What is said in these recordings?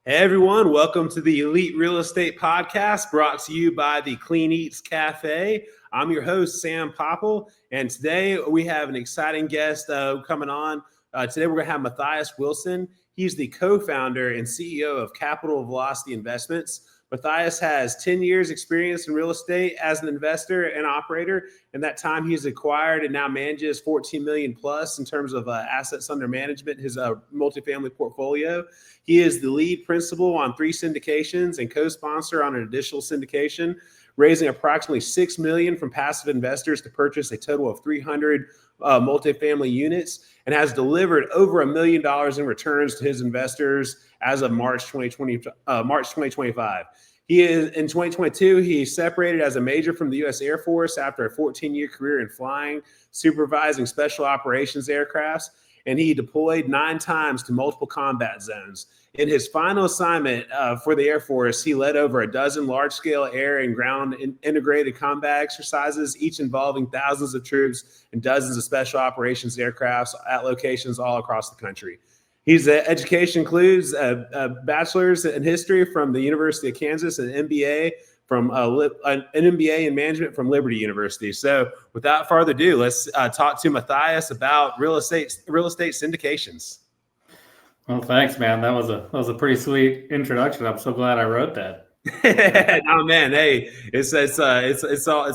Hey everyone, welcome to the Elite Real Estate Podcast brought to you by the Clean Eats Cafe. I'm your host, Sam Popple, and today we have an exciting guest coming on. Today we're going to have Mathias Wilson. He's the co-founder and CEO of Capital Velocity Investments. Matthias has 10 years experience in real estate as an investor and operator. In that time, he's acquired and now manages 14 million plus in terms of assets under management, his multifamily portfolio. He is the lead principal on 3 syndications and co-sponsor on an additional syndication, raising approximately $6 million from passive investors to purchase a total of 300 multifamily units, and has delivered over $1 million in returns to his investors as of March 2025. He is in 2022. He separated as a major from the U.S. Air Force after a 14-year career in flying, supervising special operations aircrafts, and he deployed 9 times to multiple combat zones. In his final assignment for the Air Force, he led over a dozen large-scale air and ground integrated combat exercises, each involving thousands of troops and dozens of special operations aircrafts at locations all across the country. His education includes a bachelor's in history from the University of Kansas and an MBA in management from Liberty University. So without further ado, let's talk to Matthias about real estate syndications. Well, thanks, man. That was a pretty sweet introduction. I'm so glad I wrote that. Oh man, hey, it's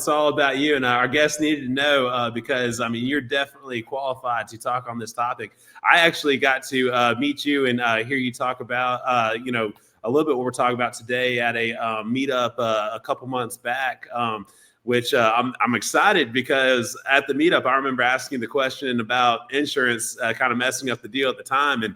all about you, and our guests needed to know because I mean you're definitely qualified to talk on this topic. I actually got to meet you and hear you talk about a little bit what we're talking about today at a meetup a couple months back. Which I'm excited because at the meetup I remember asking the question about insurance, kind of messing up the deal at the time, and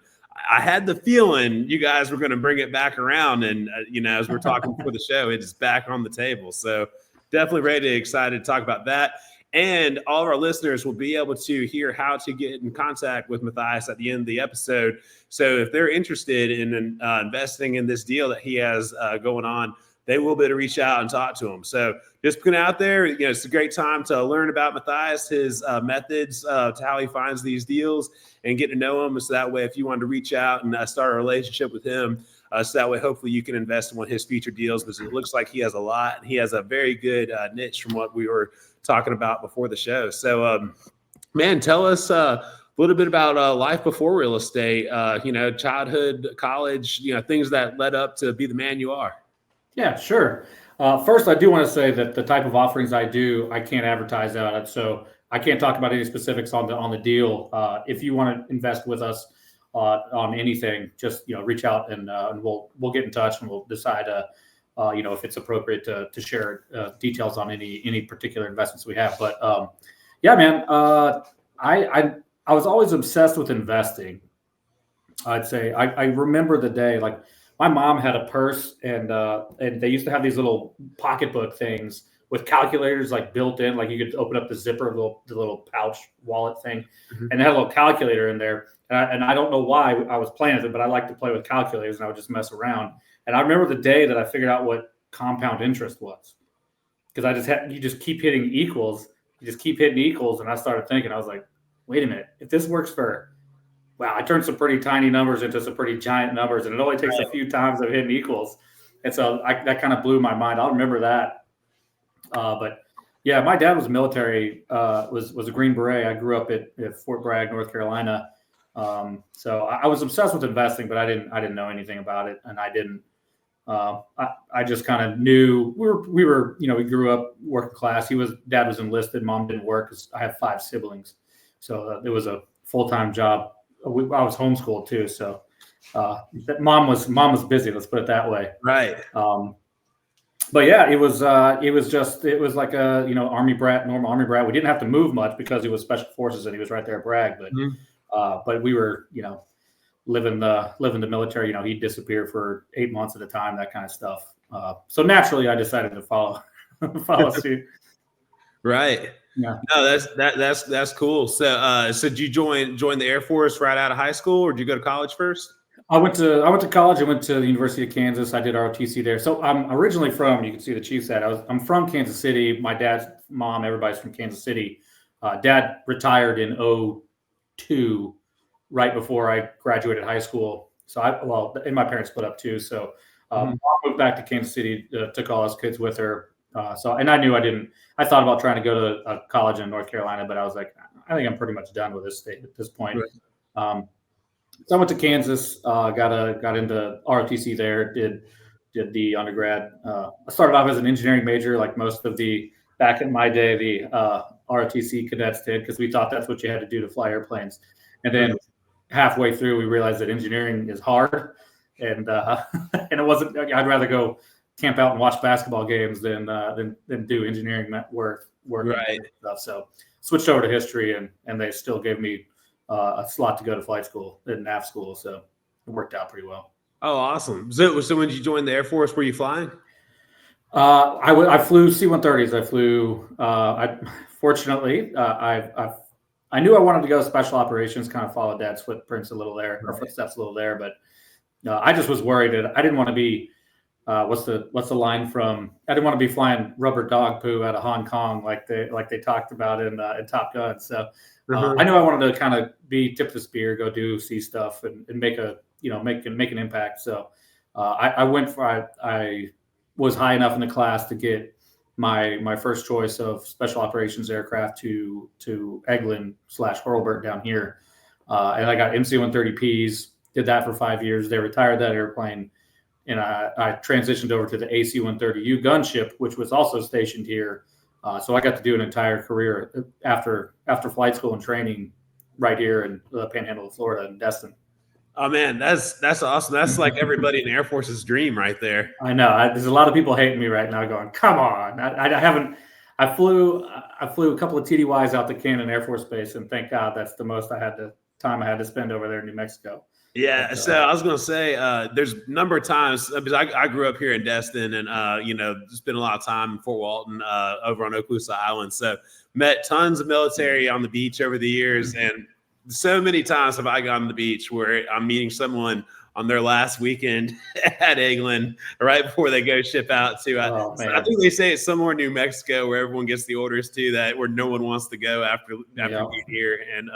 I had the feeling you guys were going to bring it back around, and as we're talking before the show, it is back on the table. So definitely excited to talk about that. And all of our listeners will be able to hear how to get in contact with Matthias at the end of the episode. So if they're interested in investing in this deal that he has going on, they will be able to reach out and talk to him. So just putting out there, it's a great time to learn about Matthias, his methods to how he finds these deals and get to know him. So that way, if you wanted to reach out and start a relationship with him, so that way, hopefully you can invest in one of his future deals, because it looks like he has a lot. He has a very good niche from what we were talking about before the show. So, man, tell us a little bit about life before real estate, childhood, college, things that led up to be the man you are. Yeah, sure. First, I do want to say that the type of offerings I do, I can't advertise out. So I can't talk about any specifics on the deal. If you want to invest with us on anything, just reach out and we'll get in touch and we'll decide if it's appropriate to share details on any particular investments we have. But yeah, man, I was always obsessed with investing. I'd say I remember the day, like my mom had a purse and they used to have these little pocketbook things with calculators like built in, like you could open up the zipper, the little pouch wallet thing, and they had a little calculator in there. And I don't know why I was playing with it, but I like to play with calculators and I would just mess around. And I remember the day that I figured out what compound interest was, because you just keep hitting equals, and I started thinking, I was like, wait a minute, if this works I turned some pretty tiny numbers into some pretty giant numbers, and it only takes a few times of hitting equals. And so that kind of blew my mind. I'll remember that. But yeah, my dad was military, was a Green Beret. I grew up at Fort Bragg, North Carolina. So I was obsessed with investing, but I didn't know anything about it. And I just kind of knew we grew up working class. Dad was enlisted. Mom didn't work because I have 5 siblings. So it was a full-time job. I was homeschooled too. So mom was busy. Let's put it that way. Right. But yeah, it was like a Army brat, normal Army brat. We didn't have to move much because he was Special Forces and he was right there at Bragg. But we were living the military. He'd disappear for 8 months at a time, that kind of stuff. So naturally, I decided to follow suit. Right. Yeah. No, that's cool. So did you join the Air Force right out of high school, or did you go to college first? I went to college. I went to the University of Kansas. I did ROTC there. So I'm originally from, you can see the Chiefs hat. I'm from Kansas City. My dad's mom, everybody's from Kansas City. Dad retired in 2002, right before I graduated high school. and my parents split up too. So mom moved back to Kansas City, took all us kids with her. And I knew I thought about trying to go to a college in North Carolina, but I was like, I think I'm pretty much done with this state at this point. Right. So I went to Kansas, got into ROTC there, did the undergrad. I started off as an engineering major, like most of back in my day, the ROTC cadets did, because we thought that's what you had to do to fly airplanes. And then halfway through, we realized that engineering is hard, and and it wasn't. I'd rather go camp out and watch basketball games than do engineering work right. and stuff. So switched over to history, and they still gave me a slot to go to flight school in NAF school. So it worked out pretty well. Oh, awesome. So when did you join the Air Force? Were you flying? I flew C-130s. I flew. Fortunately, I knew I wanted to go special operations, kind of follow Dad's footprints a little there, or footsteps a little there. But I just was worried that I didn't want to be. What's the line from? I didn't want to be flying rubber dog poo out of Hong Kong like they talked about in Top Gun. So I knew I wanted to kind of be tip of the spear, go see stuff, and make an impact. So I was high enough in the class to get my first choice of special operations aircraft to Eglin/Hurlburt down here, and I got MC-130Ps. Did that for 5 years. They retired that airplane. And I transitioned over to the AC-130U gunship, which was also stationed here. So I got to do an entire career after flight school and training right here in the Panhandle of Florida in Destin. Oh man, that's awesome. That's like everybody in the Air Force's dream right there. I know. There's a lot of people hating me right now, going, "Come on!" I haven't. I flew a couple of TDYs out to Cannon Air Force Base, and thank God that's the most time I had to spend over there in New Mexico. Yeah, so I was going to say, there's a number of times, because I grew up here in Destin and, spent a lot of time in Fort Walton over on Okaloosa Island. So met tons of military on the beach over the years. And so many times have I gone to the beach where I'm meeting someone on their last weekend at Eglin right before they go ship out to, I think they say it's somewhere in New Mexico where everyone gets the orders to where no one wants to go after being here. And,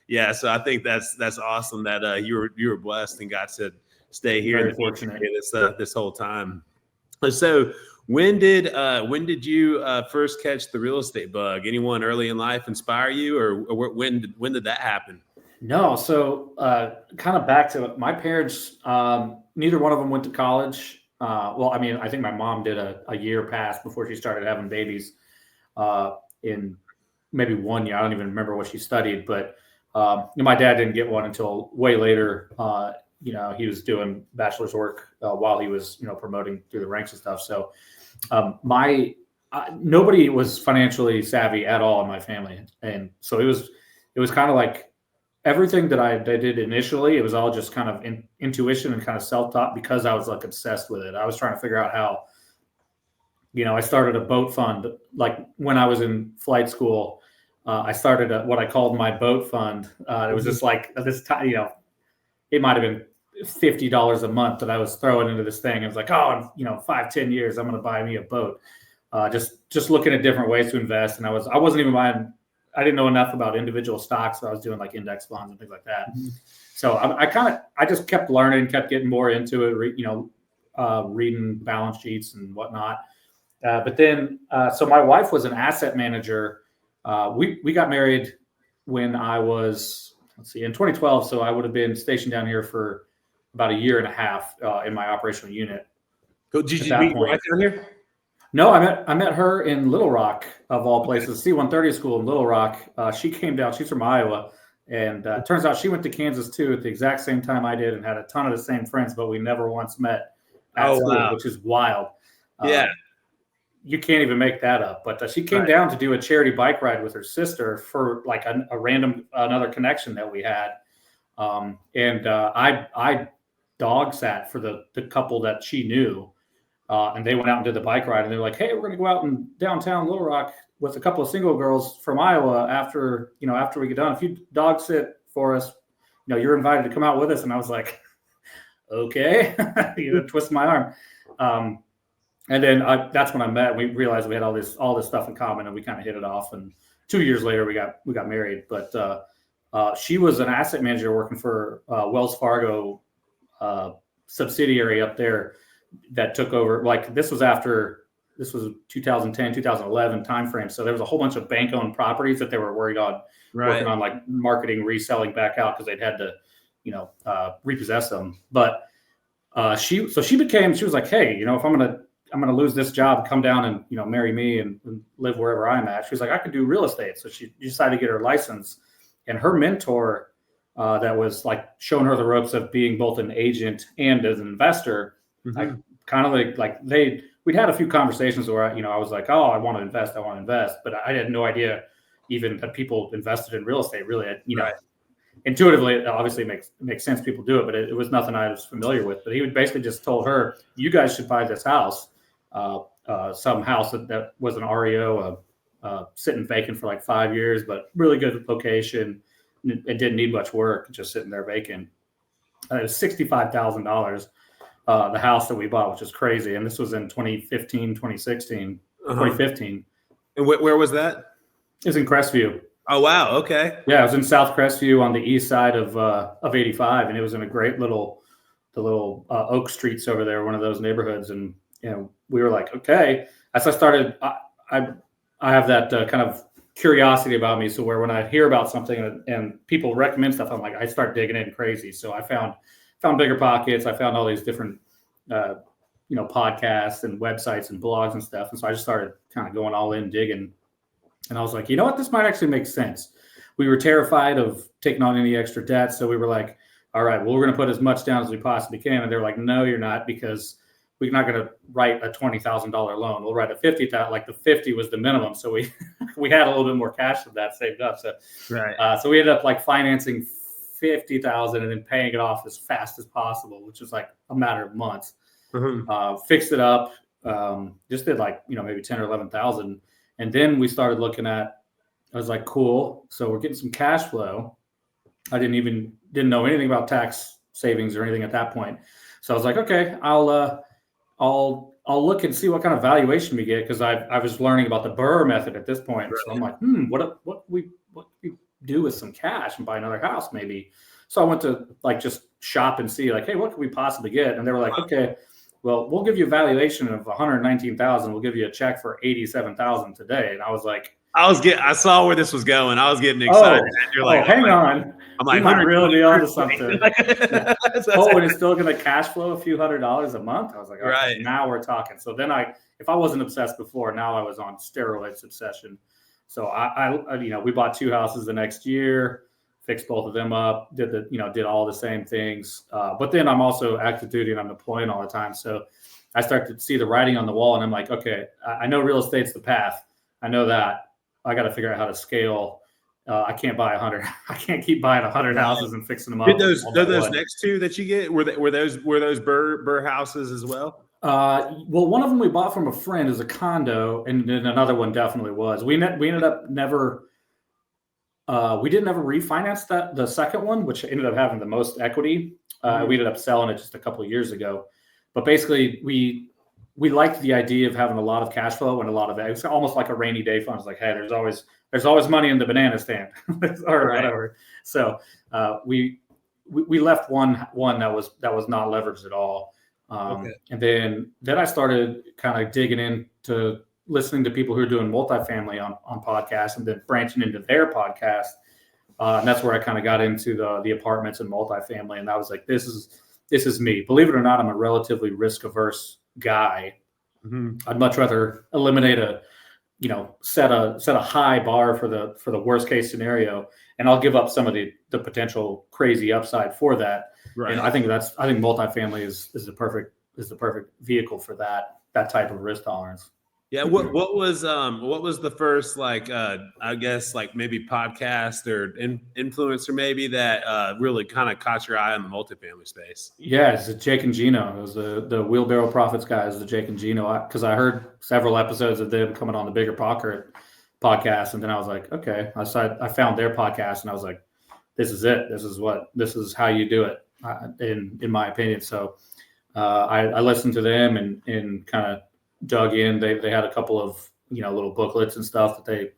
yeah, so I think that's awesome that you were blessed and got to stay here. Very fortunate. This whole time. So when did you first catch the real estate bug? Anyone early in life inspire you, or when did that happen? No, so kind of back to my parents. Neither one of them went to college. I think my mom did a year past before she started having babies. In maybe 1 year, I don't even remember what she studied, but. My dad didn't get one until way later. He was doing bachelor's work while he was, promoting through the ranks and stuff. So nobody was financially savvy at all in my family. And so it was kind of like everything that I did initially, it was all just kind of intuition and kind of self-taught because I was like obsessed with it. I was trying to figure out how, I started a boat fund, like when I was in flight school. I started what I called my boat fund. It was just like this time, it might have been $50 a month that I was throwing into this thing. It was like, oh, in 5-10 years, I'm going to buy me a boat. Just looking at different ways to invest. And I wasn't even buying. I didn't know enough about individual stocks, so I was doing like index funds and things like that. Mm-hmm. So I just kept learning, kept getting more into it. Reading balance sheets and whatnot. But then, so my wife was an asset manager. We got married when I was, in 2012. So I would have been stationed down here for about a year and a half in my operational unit. Did you meet your wife down here? No, I met her in Little Rock, of all places, C-130 school in Little Rock. She came down. She's from Iowa. And it turns out she went to Kansas too at the exact same time I did and had a ton of the same friends, but we never once met at school, wow. Which is wild. Yeah. You can't even make that up. But she came down to do a charity bike ride with her sister for like a random another connection that we had. I dog sat for the couple that she knew. And they went out and did the bike ride, and they're like, "Hey, we're going to go out in downtown Little Rock with a couple of single girls from Iowa after we get done. If you dog sit for us, you're invited to come out with us." And I was like, "Okay," twist my arm. And then that's when I met. We realized we had all this stuff in common, and we kind of hit it off. And 2 years later, we got married. But she was an asset manager working for Wells Fargo subsidiary up there that took over. Like this was 2010, 2011 timeframe. So there was a whole bunch of bank owned properties that they were worried on working on like marketing, reselling back out because they'd had to, repossess them. But she was like, hey, if I'm gonna lose this job, come down and marry me and live wherever I'm at. She was like, I could do real estate. So she decided to get her license, and her mentor that was like showing her the ropes of being both an agent and as an investor. I kind of we'd had a few conversations where I was like, oh, I want to invest, but I had no idea even that people invested in real estate. Really, intuitively, it obviously makes sense. People do it, but it was nothing I was familiar with. But he would basically just told her, you guys should buy this house, some house that was an REO, sitting vacant for like 5 years, but really good location. It didn't need much work, just sitting there vacant. It was $65,000, the house that we bought, which is crazy. And this was in 2015, 2016, 2015. And where was that? It was in Crestview. Oh, wow. Okay. Yeah, it was in South Crestview on the east side of 85. And it was in a great little Oak Streets over there, one of those neighborhoods. And, we were like, okay. As I started, I have that kind of curiosity about me. So where when I hear about something and people recommend stuff, I'm like, I start digging in crazy. So I found Bigger Pockets. I found all these different, podcasts and websites and blogs and stuff. And so I just started kind of going all in, digging. And I was like, you know what? This might actually make sense. We were terrified of taking on any extra debt. So we were like, all right, well, we're going to put as much down as we possibly can. And they're like, no, you're not, because we're not going to write a $20,000 loan. We'll write a $50,000. Like the 50 was the minimum. So we had a little bit more cash than that saved up. So, so we ended up like financing $50,000 and then paying it off as fast as possible, which was like a matter of months. Fixed it up. Just did like, maybe 10 or 11,000. And then we started looking at, I was like, cool. So we're getting some cash flow. I didn't know anything about tax savings or anything at that point. So I was like, okay, I'll look and see what kind of valuation we get, because I was learning about the Burr method at this point. Right. So I'm like, what we do with some cash and buy another house maybe. So I went to like just shop and see like, hey, what could we possibly get? And they were like, okay, well, we'll give you a valuation of $119,000. We'll give you a check for $87,000 today. And I was like, I saw where this was going. I was getting excited. You're like, hang on. I'm like, might really be onto something. And it's still going to cash flow a few $100s a month. I was like, okay, now we're talking. So then if I wasn't obsessed before, now I was on steroids obsession. So we bought 2 houses the next year, fixed both of them up, did all the same things. But then I'm also active duty and I'm deploying all the time. So I start to see the writing on the wall, and I'm like, okay, I know real estate's the path. I know that. I got to figure out how to scale. I can't buy 100. I can't keep buying 100 houses and fixing them up. Did those next 2 that you get, were those Burr houses as well? Well, one of them we bought from a friend as a condo, and then another one definitely was. We ended up never. We didn't ever refinance the second one, which ended up having the most equity. We ended up selling it just a couple of years ago. But basically, we liked the idea of having a lot of cash flow and a lot of it. It's almost like a rainy day fund. It's like, hey, there's always money in the banana stand or whatever. So we left one that was not leveraged at all. And then I started kind of digging into listening to people who are doing multifamily on podcasts, and then branching into their podcast. And that's where I kind of got into the apartments and multifamily. And I was like, this is me. Believe it or not, I'm a relatively risk averse guy. I'd much rather eliminate set a high bar for the worst case scenario, and I'll give up some of the potential crazy upside for that. Right. And I think multifamily is the perfect vehicle for that type of risk tolerance. Yeah. What was the first I guess maybe podcast or influencer maybe that really kind of caught your eye on the multifamily space? Yeah, it's Jake and Gino. It was the Wheelbarrow Profits guys, the Jake and Gino, because I heard several episodes of them coming on the Bigger Pocket podcast, and then I was like, okay. I found their podcast, and I was like, this is it. This is how you do it, in my opinion. So I listened to them and kind of dug in. They had a couple of little booklets and stuff that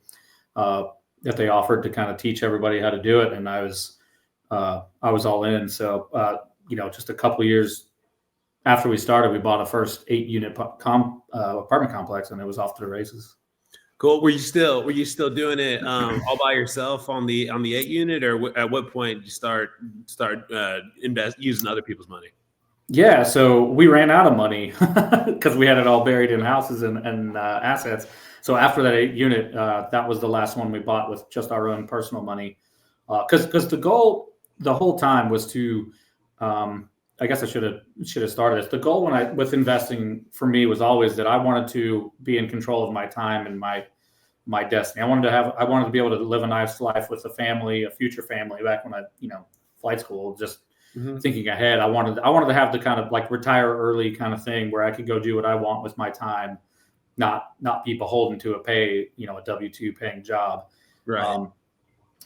they offered to kind of teach everybody how to do it, and I was all in. So just a couple of years after we started, we bought a first 8-unit apartment complex, and it was off to the races. Cool. Were you still doing it all by yourself on the 8-unit, or at what point did you start using other people's money? Yeah, so we ran out of money because we had it all buried in houses and assets. So after that 8-unit, that was the last one we bought with just our own personal money. Because the goal the whole time was to, I guess I should have started this. The goal with investing for me was always that I wanted to be in control of my time and my destiny. I wanted to be able to live a nice life with a future family. Back when flight school, just thinking ahead, I wanted to have the kind of like retire early kind of thing where I could go do what I want with my time, not be beholden to a W-2 paying job. Right.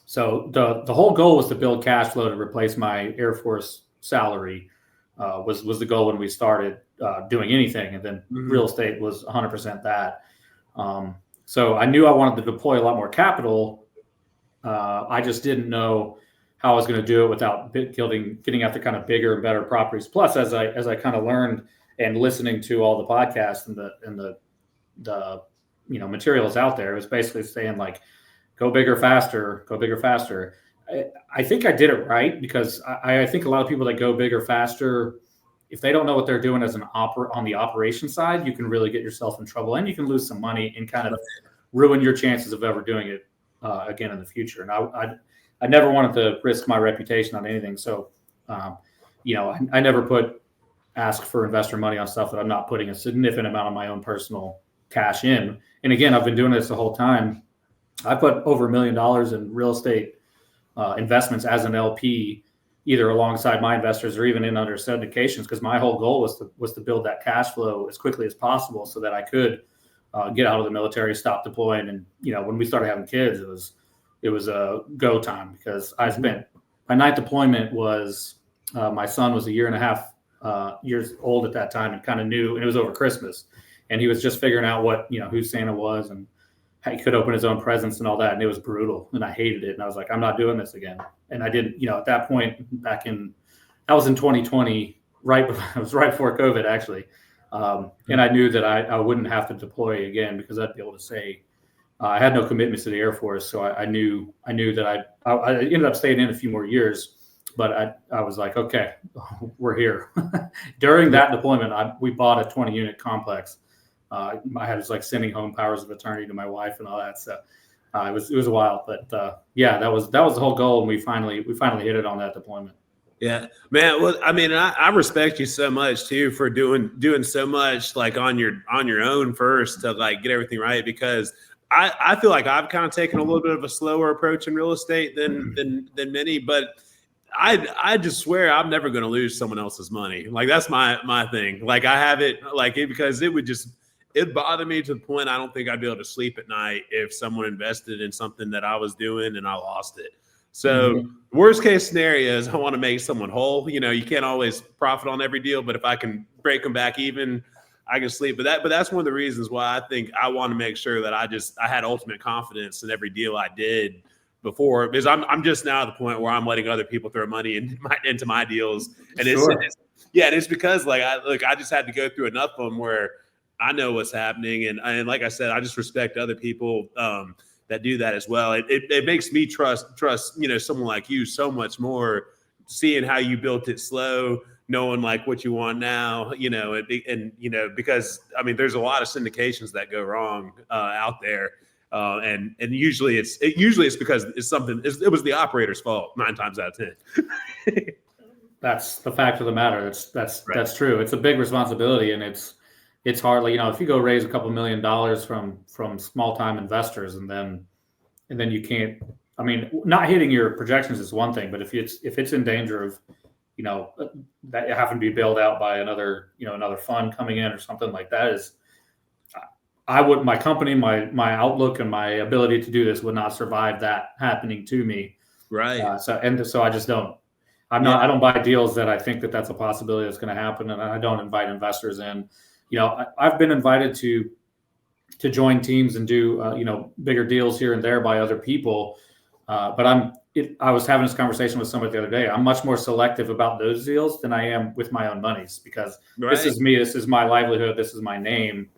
So the whole goal was to build cash flow to replace my Air Force salary. Was the goal when we started doing anything, and then real estate was 100% that. So I knew I wanted to deploy a lot more capital. I just didn't know how I was going to do it without getting after kind of bigger and better properties. Plus, as I kind of learned and listening to all the podcasts and the materials out there, it was basically saying like, go bigger, faster, go bigger, faster. I think I did it right, because I think a lot of people that go bigger, faster, if they don't know what they're doing on the operation side, you can really get yourself in trouble, and you can lose some money and kind of ruin your chances of ever doing it again in the future. And I never wanted to risk my reputation on anything. So, I never ask for investor money on stuff that I'm not putting a significant amount of my own personal cash in. And again, I've been doing this the whole time. I put over $1 million in real estate investments as an LP, either alongside my investors or even in under syndications, because my whole goal was to build that cash flow as quickly as possible so that I could get out of the military, stop deploying. And when we started having kids, it was a go time, because I spent my 9th deployment was my son was a year and a half years old at that time, and kind of knew, and it was over Christmas, and he was just figuring out who Santa was and how he could open his own presents and all that. And it was brutal, and I hated it. And I was like, I'm not doing this again. And I didn't, at that point I was in 2020, it was right before COVID actually. And I knew that I wouldn't have to deploy again, because I'd be able to say, I had no commitments to the Air Force. So I knew that I ended up staying in a few more years, but I was like, okay, we're here. During that deployment, we bought a 20-unit complex. I was like sending home powers of attorney to my wife and all that. So it was a while, but that was the whole goal. And we finally hit it on that deployment. Yeah, man. Well, I mean, I respect you so much too for doing so much like on your own first to like get everything right, because I feel like I've kind of taken a little bit of a slower approach in real estate than many, but I just swear I'm never going to lose someone else's money. Like that's my thing. Like I have it because it'd bother me to the point I don't think I'd be able to sleep at night if someone invested in something that I was doing and I lost it. So worst case scenario is I want to make someone whole. You can't always profit on every deal, but if I can break them back even, I can sleep. But that's one of the reasons why I think I want to make sure that I had ultimate confidence in every deal I did before, because I'm just now at the point where I'm letting other people throw money into my deals. And it's because I just had to go through enough of them where I know what's happening. And like I said, I just respect other people that do that as well. It makes me trust someone like you so much more, seeing how you built it slow, knowing like what you want now, because I mean, there's a lot of syndications that go wrong out there. And usually it's because it was the operator's fault 9 times out of 10. That's the fact of the matter. That's Right. That's true. It's a big responsibility, and it's hard. Like, if you go raise a couple $1 million from small time investors, and then you can't. I mean, not hitting your projections is one thing, but if it's in danger of, that having to be bailed out by another fund coming in or something like that, my company, my outlook and my ability to do this would not survive that happening to me. Right. So I just don't. I don't buy deals that I think that's a possibility that's going to happen, and I don't invite investors in. I've been invited to join teams and do bigger deals here and there by other people, but I was having this conversation with somebody the other day. I'm much more selective about those deals than I am with my own monies, because this is me. This is my livelihood. This is my name.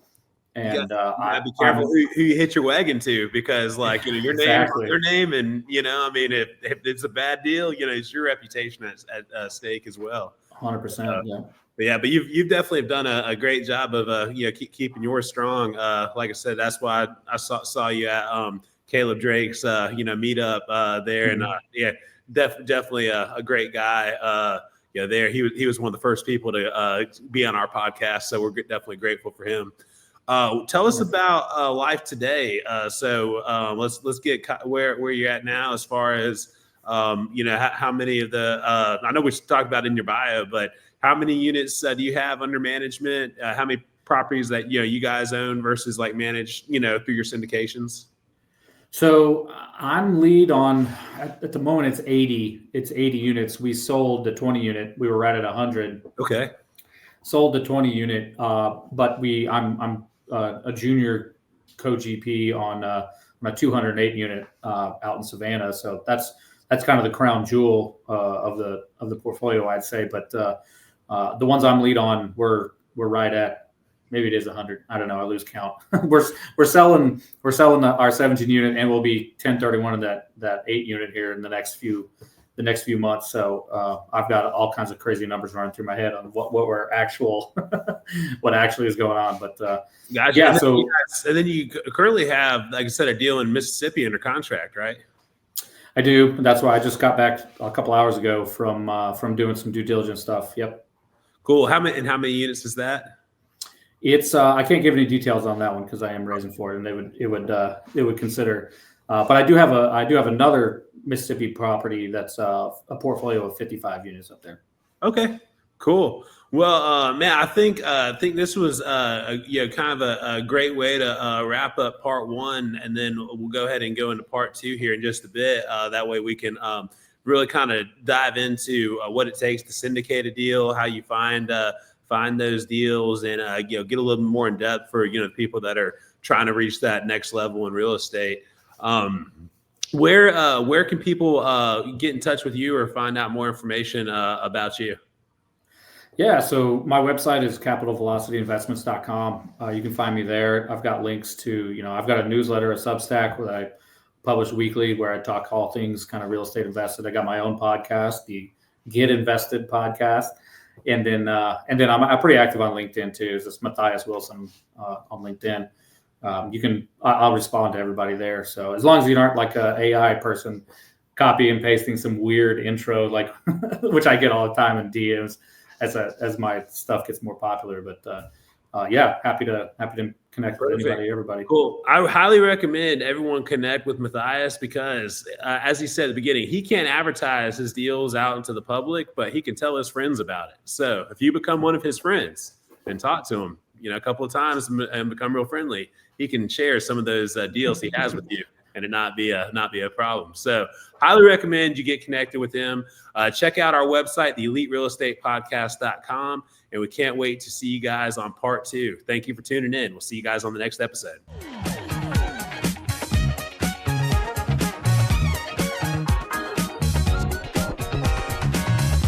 And you gotta be careful who you hit your wagon to, because like, your exactly. name, and I mean, if it's a bad deal, it's your reputation at stake as well. 100%. Yeah. But you've definitely done a great job of keeping yours strong. Like I said, that's why I saw you at Caleb Drake's meetup there, and definitely a great guy. There he was one of the first people to be on our podcast, so we're definitely grateful for him. Tell us about life today. So let's get where you're at now, as far as how many of the I know we talked about it in your bio, but how many units do you have under management? How many properties that you guys own versus like manage through your syndications? So I'm lead on, at the moment, it's 80. It's 80 units. We sold the 20 unit. We were right at 100. Okay. Sold the 20 unit, but I'm a junior co-GP on a 208 unit out in Savannah. So that's kind of the crown jewel of the portfolio, I'd say. But the ones I'm lead on, we're right at, maybe it is 100. I don't know. I lose count. we're selling our 17 unit, and we'll be 1031 in that 8 unit here in the next few months. So I've got all kinds of crazy numbers running through my head on what actually is going on. But gotcha. Yeah. And then you currently have, like I said, a deal in Mississippi under contract, right? I do. That's why I just got back a couple hours ago from doing some due diligence stuff. Yep. Cool. How many units is that? It's I can't give any details on that one because I am raising for it, and it would consider. But I do have another Mississippi property that's a portfolio of 55 units up there. Okay, cool. Well, man, I think this was kind of a great way to wrap up part one, and then we'll go ahead and go into part two here in just a bit. That way we can really kind of dive into what it takes to syndicate a deal, how you find those deals, and get a little more in depth for people that are trying to reach that next level in real estate. Where can people get in touch with you or find out more information about you? Yeah, so my website is capitalvelocityinvestments.com. You can find me there. I've got links to, I've got a newsletter, a Substack, where I publish weekly, where I talk all things kind of real estate invested. I got my own podcast, the Get Invested podcast. And then I'm pretty active on LinkedIn too. It's just Mathias Wilson on LinkedIn. I'll respond to everybody there. So as long as you aren't like a AI person copy and pasting some weird intro, like which I get all the time in DMs as my stuff gets more popular. But happy to connect with everybody. Cool. I highly recommend everyone connect with Mathias, because as he said at the beginning, he can't advertise his deals out into the public, but he can tell his friends about it. So if you become one of his friends and talk to him, a couple of times and become real friendly, he can share some of those deals he has with you, and it not be a problem. So highly recommend you get connected with him. Check out our website, theeliterealestatepodcast.com. And we can't wait to see you guys on part two. Thank you for tuning in. We'll see you guys on the next episode.